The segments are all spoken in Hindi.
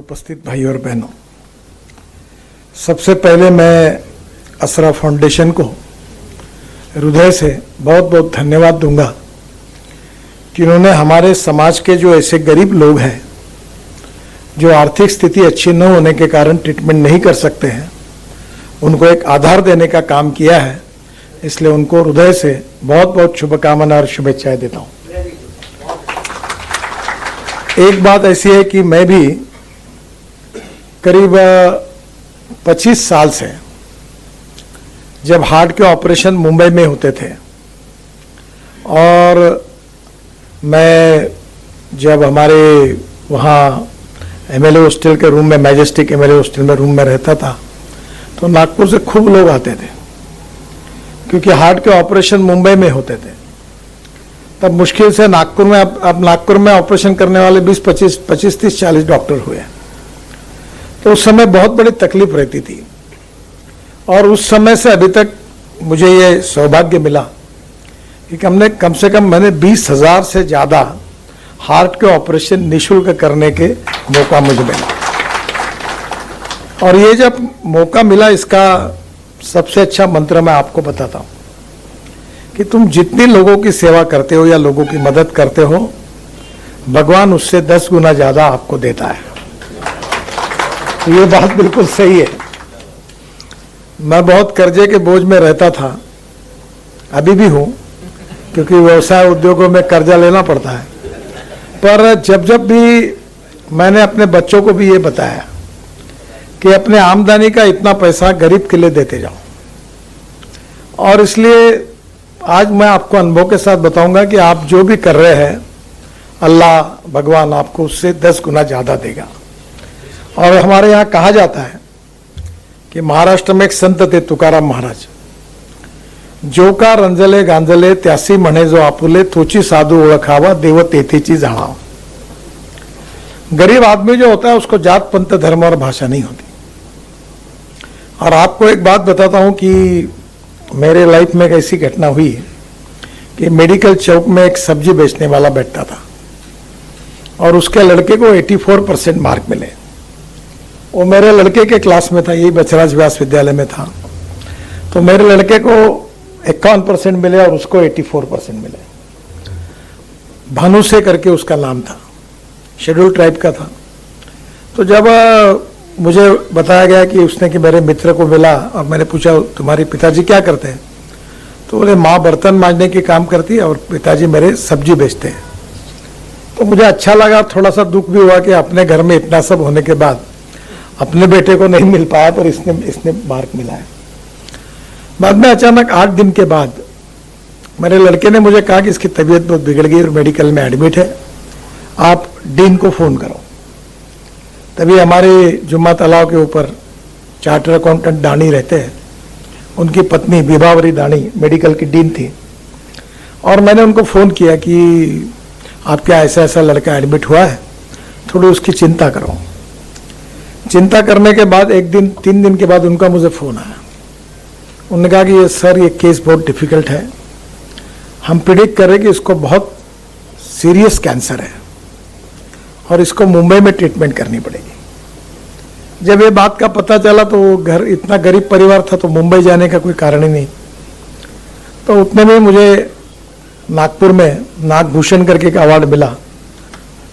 उपस्थित भाई और बहनों, सबसे पहले मैं असरा फाउंडेशन को हृदय से बहुत बहुत धन्यवाद दूंगा कि उन्होंने हमारे समाज के जो ऐसे गरीब लोग हैं जो आर्थिक स्थिति अच्छी न होने के कारण ट्रीटमेंट नहीं कर सकते हैं, उनको एक आधार देने का काम किया है। इसलिए उनको हृदय से बहुत बहुत शुभकामनाएं और शुभेच्छाएं देता हूं। एक बात ऐसी है कि मैं भी करीब 25 साल से जब हार्ट के ऑपरेशन मुंबई में होते थे और मैं जब हमारे वहाँ एमएलए हॉस्टल के रूम में, मैजेस्टिक एमएलए हॉस्टल में रूम में रहता था, तो नागपुर से खूब लोग आते थे क्योंकि हार्ट के ऑपरेशन मुंबई में होते थे। तब मुश्किल से नागपुर में अब नागपुर में ऑपरेशन करने वाले 20-25, 25-30-40 डॉक्टर हुए। तो उस समय बहुत बड़ी तकलीफ रहती थी और उस समय से अभी तक मुझे ये सौभाग्य मिला कि हमने कम से कम 20,000 से ज़्यादा हार्ट के ऑपरेशन निःशुल्क करने के मौका मुझे मिला। और ये जब मौका मिला, इसका सबसे अच्छा मंत्र मैं आपको बताता हूँ कि तुम जितने लोगों की सेवा करते हो या लोगों की मदद करते हो, भगवान उससे 10 गुना ज़्यादा आपको देता है। तो ये बात बिल्कुल सही है। मैं बहुत कर्जे के बोझ में रहता था, अभी भी हूँ, क्योंकि व्यवसाय उद्योगों में कर्जा लेना पड़ता है। पर जब जब भी मैंने अपने बच्चों को भी ये बताया कि अपने आमदनी का इतना पैसा गरीब के लिए देते जाओ, और इसलिए आज मैं आपको अनुभव के साथ बताऊंगा कि आप जो भी कर रहे हैं, अल्लाह भगवान आपको उससे 10 गुना ज़्यादा देगा। और हमारे यहाँ कहा जाता है कि महाराष्ट्र में एक संत थे तुकाराम महाराज, जो का रंजले गांजले त्यासी म्हणे जो आपुले, तोची साधू ओळखावा देव तेथीची जाणावा। गरीब आदमी जो होता है उसको जात पंथ धर्म और भाषा नहीं होती। और आपको एक बात बताता हूं कि मेरे लाइफ में एक ऐसी घटना हुई कि मेडिकल चौक में एक सब्जी बेचने वाला बैठता था और उसके लड़के को 84% मार्क मिले। वो मेरे लड़के के क्लास में था, यही बचराज व्यास विद्यालय में था। तो मेरे लड़के को 51% मिले और उसको 84% मिले। भानु से करके उसका नाम था, शेड्यूल ट्राइब का था। तो जब मुझे बताया गया कि उसने कि मेरे मित्र को मिला, और मैंने पूछा तुम्हारे पिताजी क्या करते हैं, तो बोले माँ बर्तन मांजने के काम करती है और पिताजी मेरे सब्जी बेचते हैं। तो मुझे अच्छा लगा, थोड़ा सा दुख भी हुआ कि अपने घर में इतना सब होने के बाद अपने बेटे को नहीं मिल पाया, पर इसने मार्क मिला है। बाद में अचानक 8 दिन के बाद मेरे लड़के ने मुझे कहा कि इसकी तबीयत बहुत बिगड़ गई और मेडिकल में एडमिट है, आप डीन को फ़ोन करो। तभी हमारे जुम्मा तालाब के ऊपर चार्टर अकाउंटेंट दानी रहते हैं, उनकी पत्नी विभावरी दानी मेडिकल की डीन थी। और मैंने उनको फ़ोन किया कि आपका ऐसा ऐसा लड़का एडमिट हुआ है, थोड़ी उसकी चिंता करो। चिंता करने के बाद 3 दिन के बाद उनका मुझे फ़ोन आया। उन्होंने कहा कि ये सर, ये केस बहुत डिफ़िकल्ट है, हम प्रिडिक्ट कर रहे कि इसको बहुत सीरियस कैंसर है और इसको मुंबई में ट्रीटमेंट करनी पड़ेगी। जब ये बात का पता चला तो वो घर, इतना गरीब परिवार था तो मुंबई जाने का कोई कारण ही नहीं। तो उतने में मुझे नागपुर में नागभूषण करके एक अवार्ड मिला।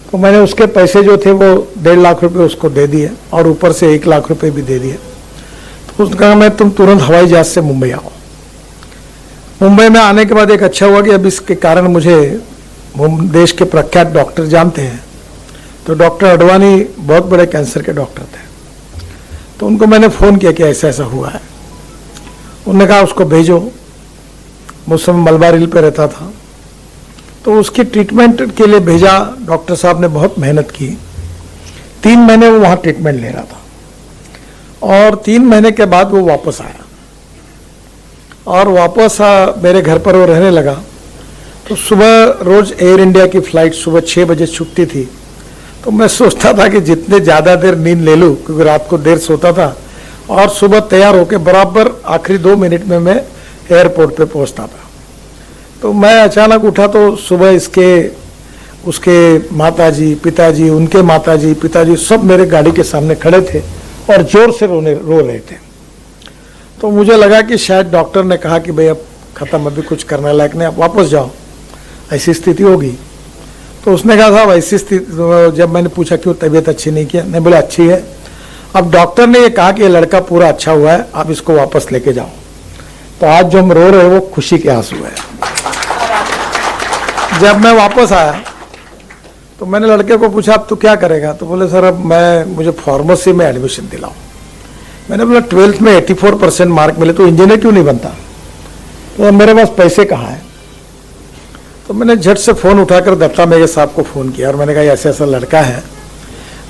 तो मैंने उसके पैसे जो थे वो 1.5 लाख रुपए उसको दे दिए और ऊपर से 1 लाख रुपए भी दे दिए। तो उसने कहा मैं तुम तुरंत हवाई जहाज से मुंबई आओ। मुंबई में आने के बाद एक अच्छा हुआ कि अब इसके कारण मुझे देश के प्रख्यात डॉक्टर जानते हैं। तो डॉक्टर अडवाणी बहुत बड़े कैंसर के डॉक्टर थे, तो उनको मैंने फ़ोन किया कि ऐसा ऐसा हुआ है। उन्होंने कहा उसको भेजो। उस समय मलबार हिल पे रहता था, तो उसकी ट्रीटमेंट के लिए भेजा। डॉक्टर साहब ने बहुत मेहनत की, 3 महीने वो वहाँ ट्रीटमेंट ले रहा था और 3 महीने के बाद वो वापस आया और वापस मेरे घर पर वो रहने लगा। तो सुबह रोज़ एयर इंडिया की फ़्लाइट सुबह 6 बजे छूटती थी। तो मैं सोचता था कि जितने ज़्यादा देर नींद ले लूँ, क्योंकि रात को देर सोता था, और सुबह तैयार होकर बराबर आखिरी 2 मिनट में मैं एयरपोर्ट पे पहुंचता था। तो मैं अचानक उठा तो सुबह इसके उसके माताजी, पिताजी, उनके माताजी, पिताजी सब मेरे गाड़ी के सामने खड़े थे और जोर से रो रहे थे। तो मुझे लगा कि शायद डॉक्टर ने कहा कि भाई अब खत्म, अभी कुछ करने लायक नहीं, आप वापस जाओ, ऐसी स्थिति होगी। तो उसने कहा साहब ऐसी स्थिति, जब मैंने पूछा क्यों तबीयत अच्छी नहीं किया, नहीं बोले अच्छी है, अब डॉक्टर ने ये कहा कि ये लड़का पूरा अच्छा हुआ है, आप इसको वापस लेके जाओ। तो आज जो हम रो रहे हैं वो खुशी के आंसू है। जब मैं वापस आया तो मैंने लड़के को पूछा अब तू क्या करेगा, तो बोले सर अब मुझे फार्मेसी में एडमिशन दिलाओ। मैंने बोला 12th में 84% मार्क मिले तो इंजीनियर क्यों नहीं बनता, तो मेरे पास पैसे कहाँ हैं। तो मैंने झट से फ़ोन उठाकर दत्ता मेघे साहब को फ़ोन किया और मैंने कहा ऐसा ऐसा लड़का है,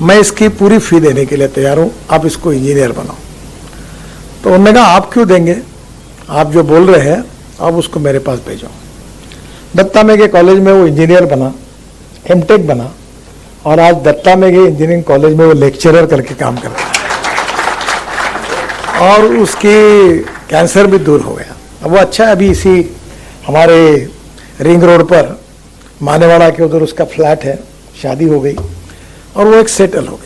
मैं इसकी पूरी फ़ी देने के लिए तैयार हूँ, आप इसको इंजीनियर बनाओ। तो उन्होंने कहा आप क्यों देंगे, आप जो बोल रहे हैं आप उसको मेरे पास भेजो। दत्ता मेघे कॉलेज में वो इंजीनियर बना, एमटेक बना, और आज दत्ता मेघे इंजीनियरिंग कॉलेज में वो लेक्चरर करके काम करता है और उसकी कैंसर भी दूर हो गया। अब वो अच्छा है, अभी इसी हमारे रिंग रोड पर मानेवाड़ा के उधर उसका फ्लैट है, शादी हो गई और वो एक सेटल हो गया।